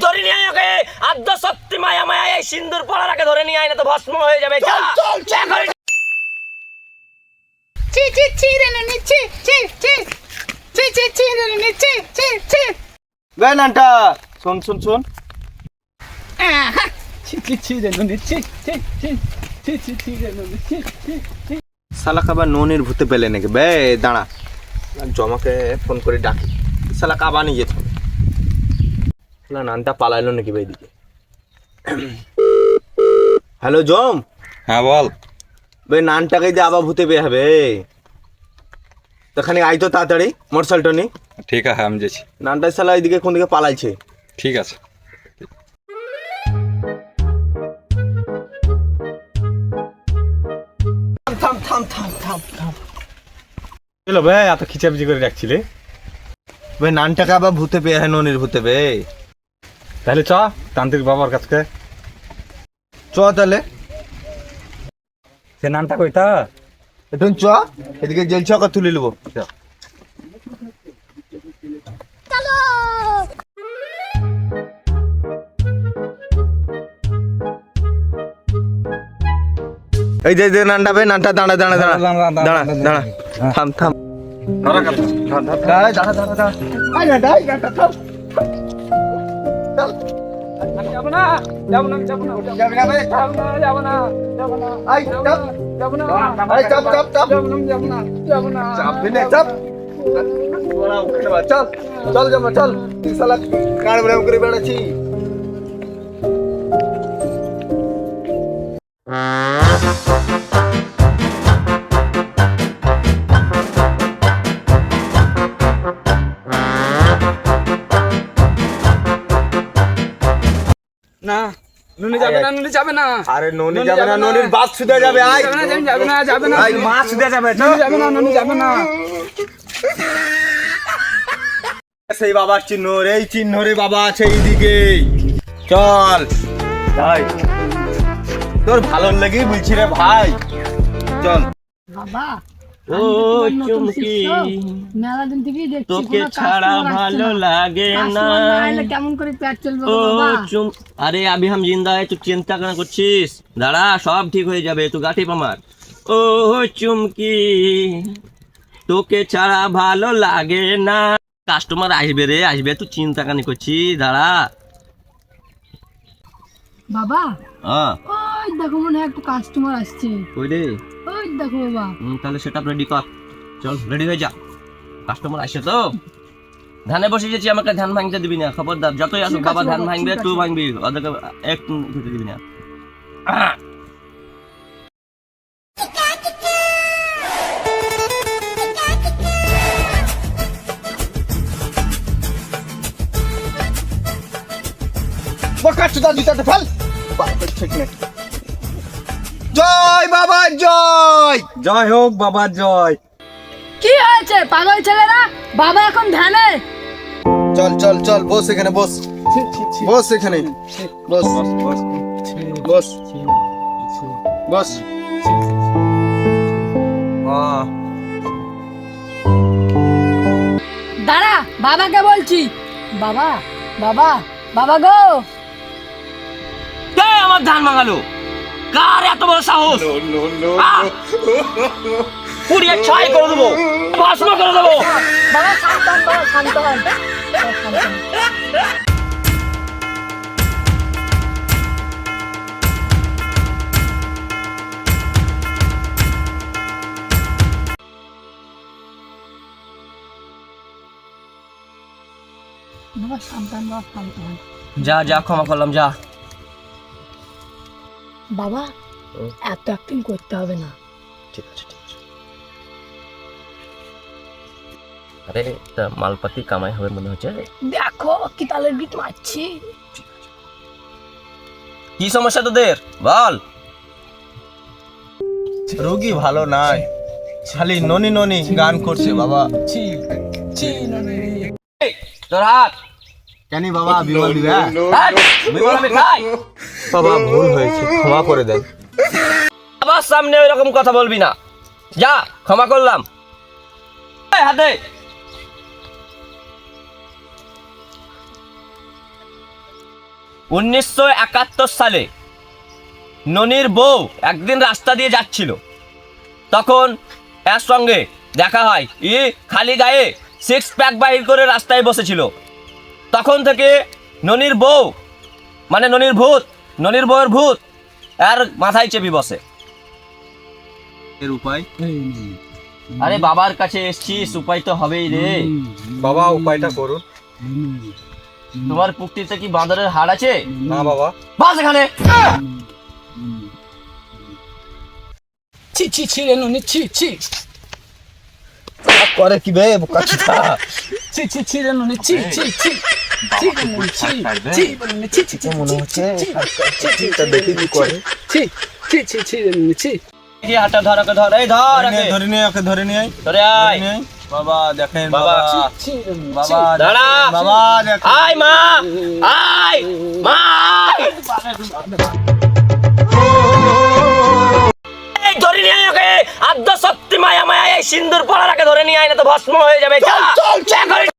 ধরে নিয়ে আয় ওকে। আদ্য সত্যি মায়া মায়া এই সিন্দুর পড়ার আগে ধরে নিয়ে আয়, না তো ভস্ম হয়ে যাবে। চল চল চল। চি চি চি রে নে চি চি চি চি চি চি রে নে চি চি চি। বে নানটা শুন শুন শুন। আহা চি চি চি রে নে চি চি চি চি চি চি রে নে চি চি চি। শালা কাবা ননির ভূতে পেলে নাকি? বে দাঁড়া, জমাকে ফোন করে ডাকি। শালা কাবা নিয়ে যেত না, নানটা পালাইলো নাকি ভাই দিকে? হ্যালো জম। হ্যাঁ বল। বে নানটাকে দিয়ে আবার ভূতে বের হবে। তোখানে আইতো তাড়াতাড়ি মোটরসাইকেলটা নি। ঠিক আছে আমি যাচ্ছি। নানটা শালা এইদিকে কোন দিকে পালাইছে। ঠিক আছে। থাম থাম থাম থাম থাম। এলো বে এত খিচাপিচি করে রাখছিলে। বে নানটাকে আবার ভূতে পেয়ে হয়, ননির ভূতে বে। তাহলে চ তান্ত্রিক বাবার কাছে। চ তাহলে সে নানটা কইতা এখন চ, এদিকে জেল চকা তুলে নেবো। এই যে যে নানটা বে, নানটা দাঁড়া দাঁড়া দাঁড়া দাঁড়া দাঁড়া থাম থাম। দাঁড়া দাঁড়া দাঁড়া দাঁড়া। আই নানটা, আই নানটা থাম। চল। যাবো না যাবো না যাবো না যাবি না বে? যাবো না যাবো না আই চাপ। যাবো না আই চাপ চাপ চাপ। যাবো না যাবো না যাবো না। চাপবি না, চাপ। বড়া উঠে বা, চল চল জমা চল। তুই শালা কার ব্রাম করে বেড়াচ্ছি। না নুনি যাবে না নুনি যাবে না আরে ননি যাবে না, ননির বাপ সুদে যাবে। আই যাবে না যাবে না আই মা সুদে যাবে। নুনি যাবে না নুনি যাবে না। সেই বাবার চিহ্ন রে, এই চিহ্ন রে বাবা আছে এইদিকে। চল ভাই, তোর ভালো লাগি বলছি রে ভাই, চল। বাবা ও চুমকি মেলা দিন থেকেই দেখছি তোকে ছাড়া ভালো লাগে না। কেমন করে পেট চলবে ও বাবা? চুম अरे अभी हम जिंदा है, तू चिंता करना করছিস? দাঁড়া সব ঠিক হয়ে যাবে, তুই গাঠি পামার। ও চুমকি তোকে ছাড়া ভালো লাগে না। কাস্টমার আসবে রে আসবে, তুই চিন্তা কেন করছিস? দাঁড়া। বাবা হ্যাঁ ওই দেখো মনে হয় একটু কাস্টমার আসছে। কই রে? ওই দেখো বাবা। তাহলে সেটা রেডি কর, চল রেডি হয়ে যা। কাস্টমার আসছে তো, ধানে বসে গেছি, আমাকে ধান ভাঙতে দিবি না, খবরদার। যতই আসুক বাবা ধান ভাঙবে, তুই ভাঙবি, ওদেরকে এক খেতে দিবি না। বকাচুদা জুতাটা ফেল। বাপের ঠিক নেই। জয় বাবা জয়। জয় হোক বাবার জয়। কি হয়েছে পাগল ছেলেরা? বাবা এখন ধ্যানে। চল চল চল, বস এখানে বস। বস এখানে বস বস বস। দাঁড়া বাবাকে বলছি। বাবা বাবা বাবা গো। কে আমার ধান ভাঙালো? কার এত বড় সাহস? পুড়িয়ে ছাই করে দেবো, ভস্ম করে দেবো। বাবা শান্ত হন, বাবা শান্ত হন। বাবা, শান্ত হন। বাবা শান্ত হন, বাবা শান্ত হন। যা যা, ক্ষমা করলাম, যা। বাবা এত অ্যাক্টিং করতে হবে না। ঠিক আছে ঠিক আছে। আরে তা মালপাতি কামাই হবে মনে হচ্ছে। দেখো কি তালের গীত মারছি। কি সমস্যা তোদের বল? রোগী ভালো নাই, খালি ননি ননি গান করছে বাবা। তোর হাত কেন বাবা বিমল দিবে? হাত, বিমল আমি খাই। বাবা ভুল হয়েছে, ক্ষমা করে দেন। আবার সামনে ওইরকম কথা বলবি না, যা, ক্ষমা করলাম। এই হাতে 1971 সালে ননির বউ একদিন রাস্তা দিয়ে যাচ্ছিল, তখন এর সঙ্গে দেখা হয়। খালি গায়ে 6 প্যাক বাহির করে রাস্তায় বসেছিল। তখন থেকে ননির বউ মানে ননির বউয়ের ভূত আর মাথায় চেপে বসে। এর উপায়? আরে বাবার কাছে এসছিস, উপায় তো হবেই রে। বাবা উপায়টা করুন। তোমার পুক্তিতে কি বাঁদরের হাড় আছে? না বাবা। বাস এখানে। ছি ছি ছি রে ননি ছি ছি করে কি বে বোকা চোদা? ছি ছি ছি রে ননি ছি ছি ছি ছি রে ননি ছি ছি রে ননি ছি ছি ছি মনে হচ্ছে তা দেখি কি করে। ছি ছি ছি ছি রে ননি ছি কি হাঁটা ধর ওকে ধর, এই ধর ওকে। ধরে নিয়ে ওকে ধরে নিয়ে আয়। ধরে আয়। বাবা দেখেন বাবা। বাবা। ছি রে ননি বাবা দাঁড়া। বাবা দেখেন। আয় মা, আয় মা, আয়। এই ধরে নিয়ে আয় ওকে। আদ্য শক্তি মায়া মায়া এই সিন্দুর পড়ার আগে ধরে নিয়ে আয়, না তো ভস্ম হয়ে যাবে। চল চল চল।